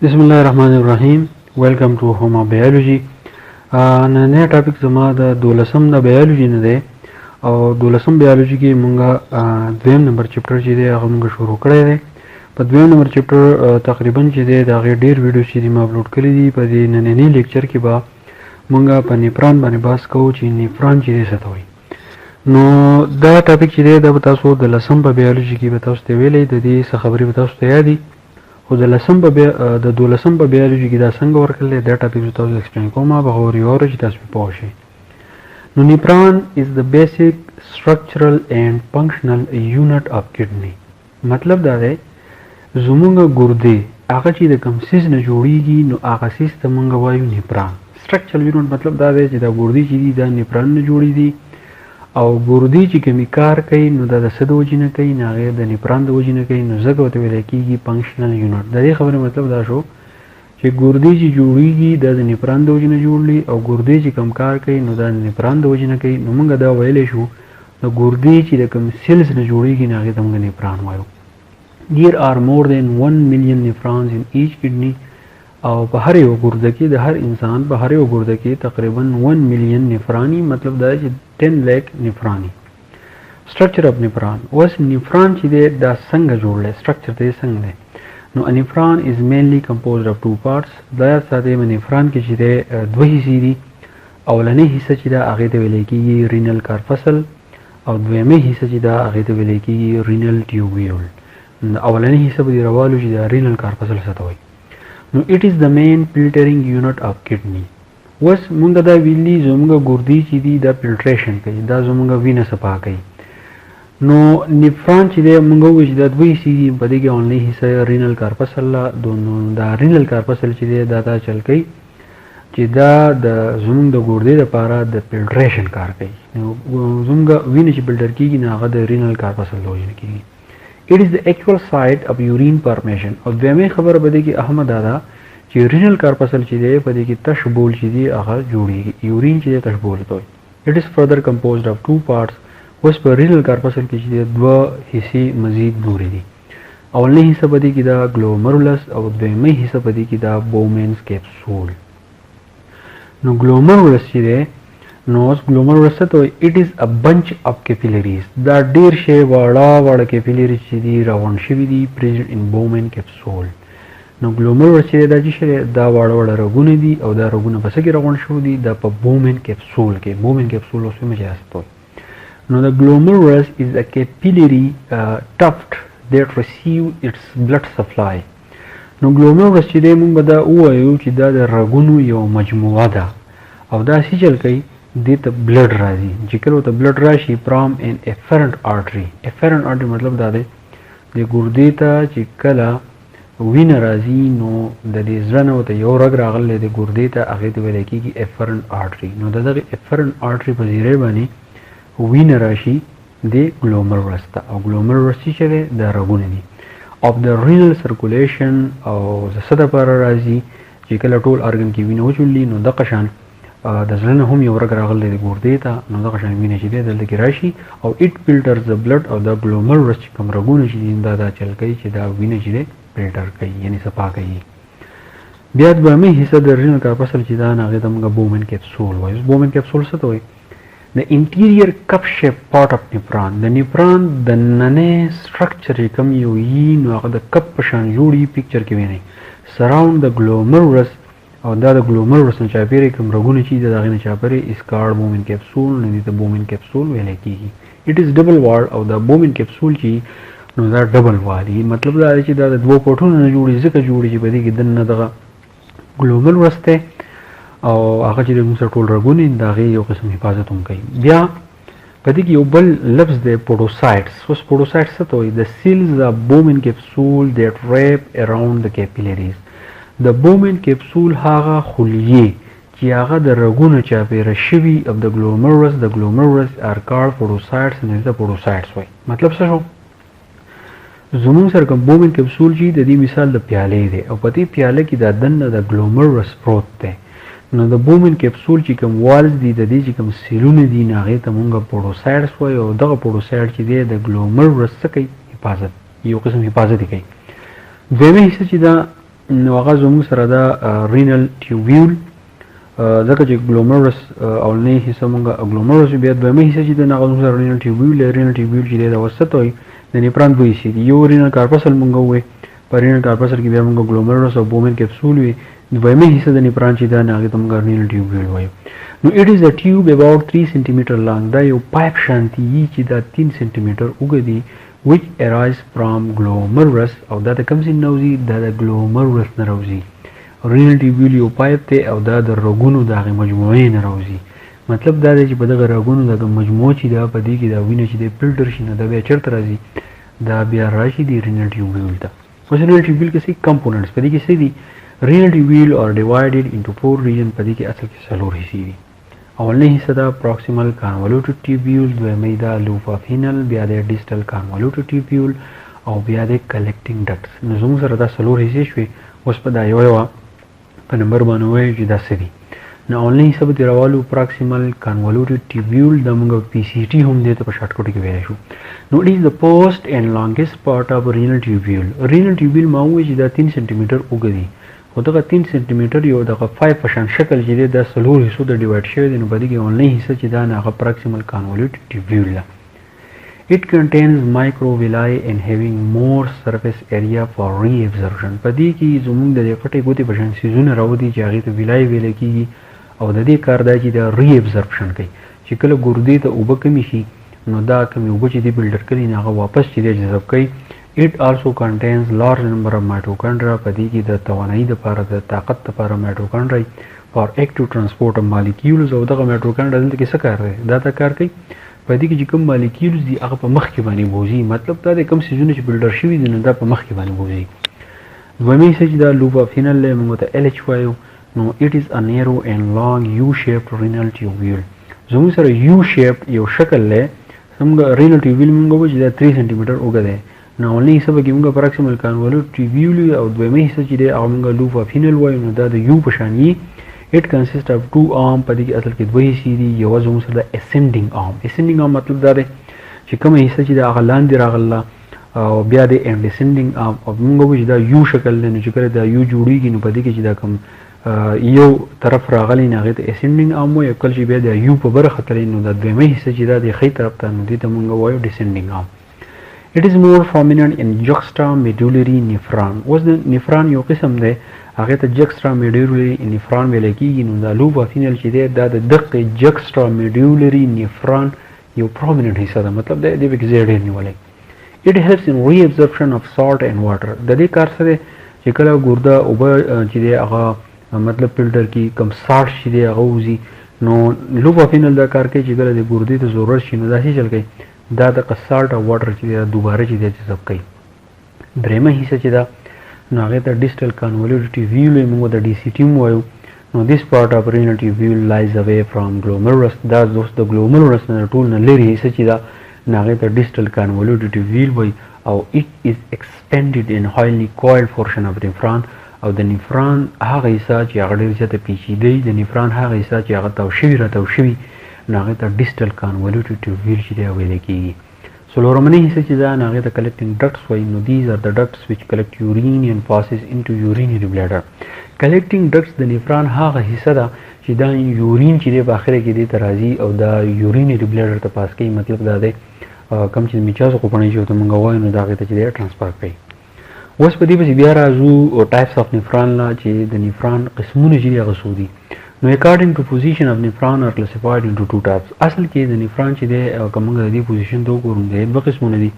بسم الله الرحمن الرحیم. ویلکم ټو هوما بیولوژي. نن ټاپک زما د 12م د بیولوژي نه دی او 12م بیولوژي کې مونږه دویم نمبر چپټر چې دی هغه مونږ شروع کړی دی. په دویم نمبر چپټر تقریبا چې دی دا غیر ډیر ویډیو چې ما اپلوډ کړی دي. په دې نننی لیکچر کې به مونږه په نیفران باندې بحث کوو چې نیفران چې دی څه ته وایي. نو دا ټاپک چې دی دا به تاسو د 10م په بیولوژي کې به تاسو ته ویلې د دې څه خبرې به تاسو ته یادي خو د 12م په بیولوژي کې دا څنګه ورکړل دا ټاپک تاسو ایکسپلین کوم به غوړي اور چې تاسو په پوه شئ. نو نیفران is the basic structural and functional unit of kidney. مطلب دا دی زمونږ ګردې هغه چې د کوم سیس نه جوړیږي نو هغه سیس ته مونږ وایو نیفران. structural unit مطلب دا دی چې دا ګردې چې دي دا نیفران نه جوړې دي او ګردې چې کومي کار کوي نو دا د څه د وجې نه کوي نه هغې د نیفران د وجې نه کوي نو ځکه ورته ویلی کېږي فنکشنل یونټ. د دې خبرې مطلب دا شو چې ګردې چې جوړیږي دا د نیفران د وجې نه جوړلي او ګردې چې کوم کار کوي نو دا د نیفران د وجې نه کوي. نو موږ دا ویلی شو د ګردې چې د کوم سیلز نه جوړیږي نو هغې ته موږ نیفران وایو. There are more than 1 million nephrons in each kidney او په هر یو ګرده کې د هر انسان په هر یو ګرده کې تقریبا 1 میلیون نفرانی مطلب دا چې 10 لک نفرانی. سټرکچر اف نفران اوس نفران چې دی دا څنګه جوړل سټرکچر دی څنګه دی نو نفران از مینلی کمپوزډ اف ټو پارټس. دا ساده نفران کې چې دی دوه حصې دي. اولنۍ حصہ چې دا هغه ته ویل کېږي رینل کارپسل او دویمه حصہ چې دا هغه ته ویل کېږي رینل ټیوبیول. اولنۍ حصہ به روالو چې دا رینل کارپسل څه ته وایي نو it is the main filtering unit of kidney. وس مونږ دا ویلي زموږ ګردې چې دي دا فلټریشن کوي دا زموږ وینه صفا کوي. نو نیفران چې دی مونږ وایو چې دا دوه حصې دي په دې کې اونلی حصه رینل کارپسل دا رینل کارپسل چې دی دا چل کوي چې دا د زموږ د ګردې لپاره د فلټریشن کار کوي. نو زموږ وینه چې فلټر کېږي نو هغه د رینل کارپسل له وجې نه کېږي. It is the actual site of urine formation. او دویمه خبره به دی کې احمد دادا چې رینل کارپسل چې دی په دې کې تش بول چې دی هغه جوړیږي یورین چې تش بول ته وایي. It is further composed of two parts. اوس په رینل کارپسل کې چې دوه حصې مزید نورې دي. اولنۍ حصه په دې کې دا ګلومرولس او دویمه حصه په دې کې دا بومینز کیپسول. نو ګلومرولس چې دی نو اوس ګلومرولس ته وایي it is a bunch of capillaries. دا ډیر شی واړه کیپیلریز چې دي روان شوي دي present in Bowman capsule. نو ګلومرولس چې دا چې دا واړه رګونه دي او دا رګونه په څه کې روان شوي دي دا په بومن کیپسول کې. بومن کیپسول اوس هم جاست وایي. نو the glomerulus is a capillary tuft that receive its blood supply. نو ګلومرولس چې دی موږ به دا ووایو چې دا د رګونو یو مجموعه ده او دا څه چل کوي دې ته بلډ راځي چې کله ته بلډ راشي فرام ان افرنٹ آرټري. افرنٹ آرټري مطلب دا دی د ګردې ته چې کله وینه راځي نو د دې زړه نه ورته یو رګ راغلی د ګردې ته هغې ته ویلی کېږي افرنٹ آرټري. نو د دغې افرنٹ آرټري په ذریعه باندې وینه راشي د ګلومرولس ته او ګلومرولس چې دی دا رګونه دي of the renal circulation او د څه دپاره راځي چې کله ټول ارګن کې وینه وچولي نو دغه شان د زړه نه هم یو رګ راغلی د ګردې ته نو دغه شان وینه چې دی دلته کې راشي او it filters the blood او د ګلومرولس چې کوم رګونه چې دي دا چل کوي چې دا وینه چې دی فلټر کوي یعنې صفا کوي. بیا دویمه حصه د رینل کارپسل چې دا هغې ته موږ بومن کیپسول وایو. بومن کیپسول څه ته وایي د انټیریر کپ شیپ پارټ اف نیفران. د نیفران د نننی سټرکچر چې کوم یو وي نو هغه د کپ په شان جوړي پیکچر کې وینئ سراوند د ګلومرولس او دا د ګلومرولس نه چاپېره کوم رګونه چې د هغې نه چاپېره اسکارډ بومن کیپسول نو دې ته بومن کیپسول ویلی کېږي. اټ از ډبل وال او دا بومن کیپسول چې نو دا ډبل والي مطلب دا دی چې دا د دوه پوټونو نه جوړي ځکه جوړي چې په دې کې دننه دغه ګلومرولس دی او هغه چې موږ سره ټول رګونه د هغې یو قسم حفاظت هم کوي. بیا په دې کې یو بل لفظ دی پوډوسایټس. اوس پوډوسایټس څه ته وایي د سیلز اف بومن کیپسول دیټ ریپ اراوند د کیپیلریز. د بومن کیپسول هغه خلیې چې هغه د رګونو چاپېره شوي او د ګلومرولس ار کارډ پوډوسایټس نو دې ته پوډوسایټس وایي. مطلب څه شو زموږ سره کوم بومن کیپسول چې د دې مثال د پیالې دی او په دې پیاله کې دا دننه د ګلومرولس پروت دی نو د بومن کیپسول چې کوم والز دي د دې چې کوم سیلونه دي نو هغې ته مونږ پوډوسایټس وایو او دغه پوډوسایټ چې دی د ګلومرولس څه کوي حفاظت یو قسم حفاظت یې کوي. دویمه حصه چې دا نو هغه زموږ سره دا رینل ټیوبیول ځکه چې ګلومرولس اولنۍ حصه مونږه ګلومرولس بیا دویمه حصه چې د هغه زموږ سره رینل ټیوبیول چې دی دا وسط وایي د نیفران دوه حصې دي یو رینل کارپسل مونږ ووایي په رینل کارپسل کې بیا مونږ ګلومرولس او بومن کیپسول وي دویمه حصه د نیفران چې دا هغې ته مونږ رینل ټیوبیول وایو نو اټ از ا ټیوب اباوټ 3 سنټیمیټر لانګ دا یو پایپ شانتي وي چې دا 3 سنټیمیټر اوږد دي which arise from glomerulus او دا د کوم ځای نه راوځي دا د ګلومرولس نه راوځي رینل ټیوبیول یو پایپ دی او دا د رګونو د هغې مجموعې نه راوځي مطلب دا دی چې په دغه رګونو دغه مجموعه چې دا په دې کې دا وینه چې دی فلټر شي نو دا بیا چېرته راځي دا بیا راشي د رینل ټیوبیول ته اوس رینل ټیوبیول کې څه کمپوننټس په دې کې څه دي رینل ټیوبیول are divided into 4 region په دې کې اصل کې څلور حصې دي اولنۍ حصه دا پروکسیمل کانولوټیډ ټیوبیول دویمه دا لوپ اف هینل بیا د ډیسټل کانولوټیډ ټیوبیول او بیا د کلیکټینګ ډکټس نو زموږ سره دا څلور حصې شوې اوس په دا یوه په نمبر باندې وایو چې دا څه دي نو اولنۍ حصه به تېر راولو پروکسیمل کانولوټیډ ټیوبیول دا موږ پی سی ټي هم دې ته په شارټکټ کې ویلی شو نو اټ از د پوسټ اینډ لانګیسټ پارټ اف رینل ټیوبیول رینل ټیوبیول ما ووایي چې دا 3 سنټیمیټر اوږد دي خو دغه 3 سنټیمیټر یو دغه 5 په شان شکل چې دی دا څلور حصو ته ډیوایډ شوی دی نو په دې کې اولنۍ حصه چې دا نه هغه پروکسیمل کانولوټیډ ټیوبیول ده It contains microvilli and having more surface area for reabsorption. په دې کې زموږ د غټې ګوتې په شان سیزونه راوځي چې هغې ته ویلای ویل کېږي او د دې کار دا چې دا reabsorption کوي چې کله ګردې ته اوبه کمې شي نو دا کمې اوبه چې دی بلډر کړي نو هغه واپس چې دی جذب کوي It also contains large number of mitochondria په دې کې د توانایي دپاره د طاقت دپاره mitochondria for active transport of molecules او دغه mitochondria دلته کې څه کار دی دا ته کار کوي په دې کې چې کوم مالیکیولز دي هغه په مخ کې باندې بوځي مطلب دا دی کوم څیزونه چې بلډر شوي دي نو دا په مخ کې باندې بوځي دویمه حصه چې دا لوپ اف هینل دی موږ ته LH وایو نو it is a narrow and long U-shaped renal tubule زموږ سره U-shaped یو شکل دی زموږ رینل ټیوبیول موږ وایو چې دا 3 سنټیمیټر اوږد دی نو اولنۍ حصه به کې موږ پروکسیمل کانولوټیډ ټیوبیول او دویمه حصه چې دی هغه موږ لوپ اف هینل وایو نو دا د یو په شان وي It consists of 2 arm په دې کې اصل کې دوه حصې دي یوه زموږ سره د ascending arm مطلب دا دی چې کومه حصه چې د هغه لاندې راغله او بیا د descending arm او موږ وایو چې دا یو شکل دی نو چې کله دا یو جوړېږي نو په دې کې چې دا کوم یو طرف راغلی نو هغې ته ascending arm وایو کله چې بیا د یو په برخه تللی نو دا دویمه حصه چې دا د ښی طرف ته نو دې ته موږ وایو descending arm It is more prominent in juxtamedullary nephron اوس د نفران یو قسم دی هغې ته juxtamedullary nephron ویلی کېږي نو دا لوپ اف هینل چې دی دا د دقې juxtamedullary nephron یو prominent حصه ده مطلب دی دې پکې ځای ډېر نیولی It helps in reabsorption of salt and water د دې کار څه دی چې کله ګرده اوبه چې دی هغه مطلب فلټر کې کم سالټ چې دی هغه وځي نو لوپ اف هینل دا کار کوي چې کله د ګردې ته ضرورت شي نو داسې چل کوي دا د سالټ او واټر چې دی دوباره چې دی جذب کوي درېیمه حصه چې ده نو هغې ته ډیسټل کانولوټیډ ټیوبیول وایي موږ د ډي سی ټي وایو نو دیس پارټ اف رینل ټیوبیول لایز اوے فرام ګلومرولس دا دوست د ګلومرولس نه ټول نه لرې حصه چې ده نو هغې ته ډیسټل کانولوټیډ ټیوبیول وایي او اټ از ایکسپینډډ ان هایلی کویلډ پورشن اف نفران او د نفران هغه حصه چې هغه ډېر زیاته پیچیده د نفران هغه حصه چې هغه تاو شوي راتاو شوي نو هغې ته ډیسټل کانولوټیډ ټیوبیول چې دی ویلی کېږي څلورمنۍ حصه چې ده نو هغې ته کلیکټینګ ډکټس وایي نو دیز آر د ډکټس ویچ کلیکټ یورین اینډ پاسز انټو یورینري بلیډر کلیکټینګ ډکټس د نفران هغه حصه ده چې دا یورین چې دی په اخره کې دې ته راځي او دا یورینري بلیډر ته پاس کوي مطلب دا دی کوم چې میچازو خوپڼۍ چې ورته موږ وایو نو د هغې ته چې دی ټرانسفر کوي اوس په دې پسې بیا راځو ټایپس اف نفران نه چې د نفران قسمونه چې دي هغه څو دي نو according to position of nephron are classified into 2 types اصل کې د نفران چې دی که موږ د دې پوزیشن ته وګورو د دوه قسمونه دي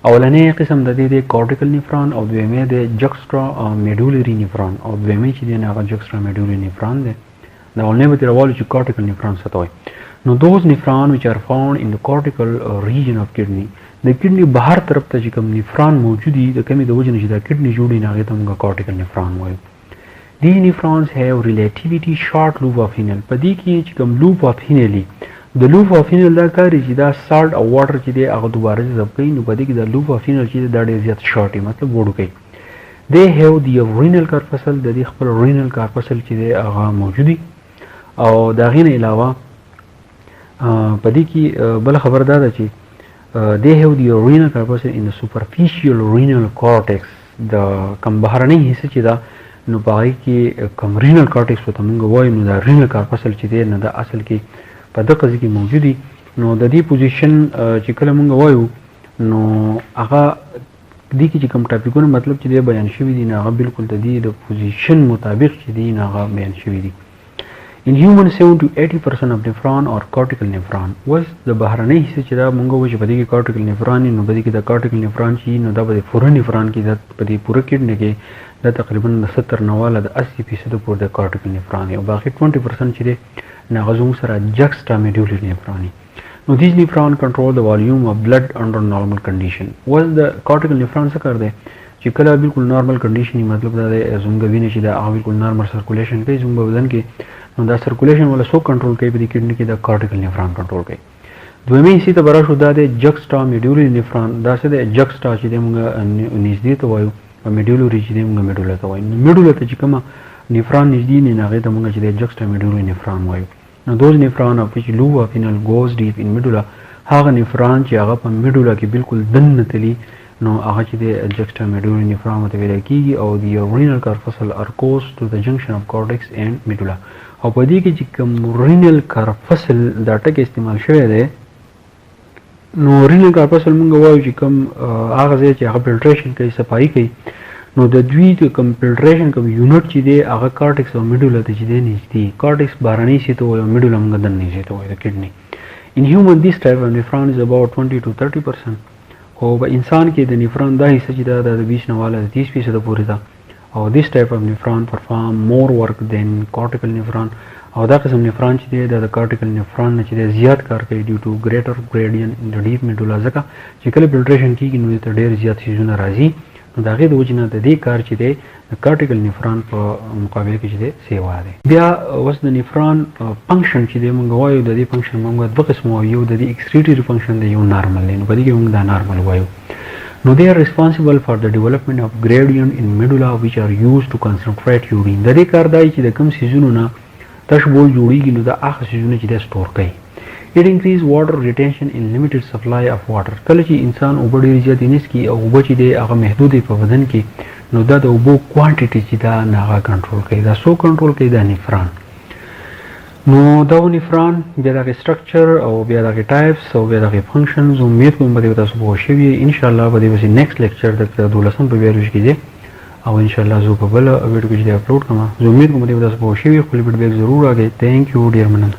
اولنی قسم د دې د کورټیکل نفرون او دویمه د جکسټرا میډولری نفرون او دویمه چې د هغه جکسټرا میډولری نفرون دی دا اولنی به ترول چې کورټیکل نفرون ستوي نو دوز نفرون which are found in the cortical region of kidney د کډنی بهر طرف ته چې کوم نفرون موجود دي د کمی د وجه نشي د کډنی جوړې نه هغه ته موږ کورټیکل نفرون وایو These nephrons have relatively short loop of Henle په دې کې چې کوم loop of Henle د loop of Henle دا کار چې دا salt او water چې دی هغه دوباره جذب کوي نو په دې کې د loop of Henle چې دا ډېر زیات شارټ مطلب وړو کوي they have the renal corpuscle د دې خپل renal corpuscle چې دی هغه موجود دي او دا غین علاوه په دې کې بل خبردار ده چې they have the renal corpuscle in the superficial renal cortex د کم بهرنۍ حصه چې دا نو پای کې کم رینل کارټیکس ته موږ وایو نو دا رینل کارپسل چې دی نو دا اصل کې په دغه ځای کې موجود دي نو د دې پوزیشن چې کله موږ وایو نو هغه دې کې چې کوم ټاپکونه مطلب چې دی بیان شوی دي نو هغه بالکل د دې د پوزیشن مطابق چې دی نو هغه بیان شوی دي. In humans 70 to 80% of nephron or cortical nephron was د بهرنۍ حصه چې دا مونږ وایو چې په دې کې cortical nephron نو په دې کې د cortical nephron چې نو دا په پوره nephron کې د په دې پوره کډنی کې دا تقریبا 70 نواله د 80% پورې د cortical nephron او باقي 20% چې دی هغه زموږ سره juxtamedullary nephron. Now these nephron control the volume of blood under normal condition. was the cortical nephron څه کار دی چې کله بالکل نارمل کنډیشن مطلب دا دی زموږ وینه چې دا بالکل نارمل سرکولیشن کوي زموږ بدن کې نو دا سرکولیشن ولا سو کنټرول کوي په دې کډنی کې دا کارټیکل نیفرون کنټرول کوي. دویمه حصے ته برابر شو دا د جکسټامیډولری نیفرون دا څه د جکسټا چې موږ نږدې ته وایو او میډولری چې موږ میډولا ته وایو. میډولا ته چې کومه نیفرون نږدې نه هغه ته موږ چې د جکسټامیډولری نیفرون وایو. نو دوز نیفرون of which lobe final goes deep in medulla هغه نیفرون چې هغه په میډولا کې بالکل دننه تلي نو هغه چې د juxtamedullary nephron ته ویل کېږي او د renal corpuscle are close to the junction of cortex and medulla. او په دې کې چې کوم renal corpuscle دا ټکی استعمال شوی دی نو renal corpuscle موږ وایو چې کوم هغه ځای چې هغه فلټریشن کوي صفایي کوي نو د دوی د کوم فلټریشن کوم یونټ چې دی هغه کارټکس او میډولا ته چې دی نږدې کارټکس بهرنۍ سي ته وایو میډولا موږ دننۍ سي ته وایو د کډنی. In human this type of nephron is about 20 to 30%. او په انسان کې د نیفرون دا حصہ چې دا د 20 نه والا 30% پورې ده او this type of nephron perform more work than cortical nephron او دا قسم نیفرون چې دی د cortical nephron نه چې زیات کار کوي due to greater gradient in the deep medulla ځکه چې کله فلټریشن کیږي نو ته ډېر زیات سيزونه راځي نو دا غي د وجنه د دې کار چې دی د cortical nephron په مقابل کې چې دی سیوا دی. بیا اوس د نیفرون فنکشن چې دی موږ وایو د دې فنکشن موږ دوه قسمه یو د دې اکسکریټری فنکشن دی یو نارمل دی نو په دې کې موږ دا نارمل وایو. نو they are responsible for the development of gradient in medulla which are used to concentrate urine. د دې کار دی چې د کوم سيزونو نه تشبول جوړیږي نو دا هغه سيزونه چې د سٹور کوي. It increase water retention in limited supply of water. کله چې انسان اوبه ډېر زیات نسکي او اوبه چې دی هغه محدود په بدن کې نو دا د اوبو کوانټیټي چې دا نه کنټرول کوي دا سو کنټرول کوي دا نیفرون. نو دا نیفرون بیا دغه سټرکچر او بیا دغه ټایپس او بیا دغه فنکشنز امید کوم به تاسو پوه شئ ان شاء الله به د نیکسټ لیکچر د 12 په بیولوژي کې دی او ان شاء الله زه په بل ویډیو کې اپلوډ کوم. زه امید کوم چې تاسو پوه شئ خپل ویډیو ضرور راګي. ثانک یو ډیر مننه.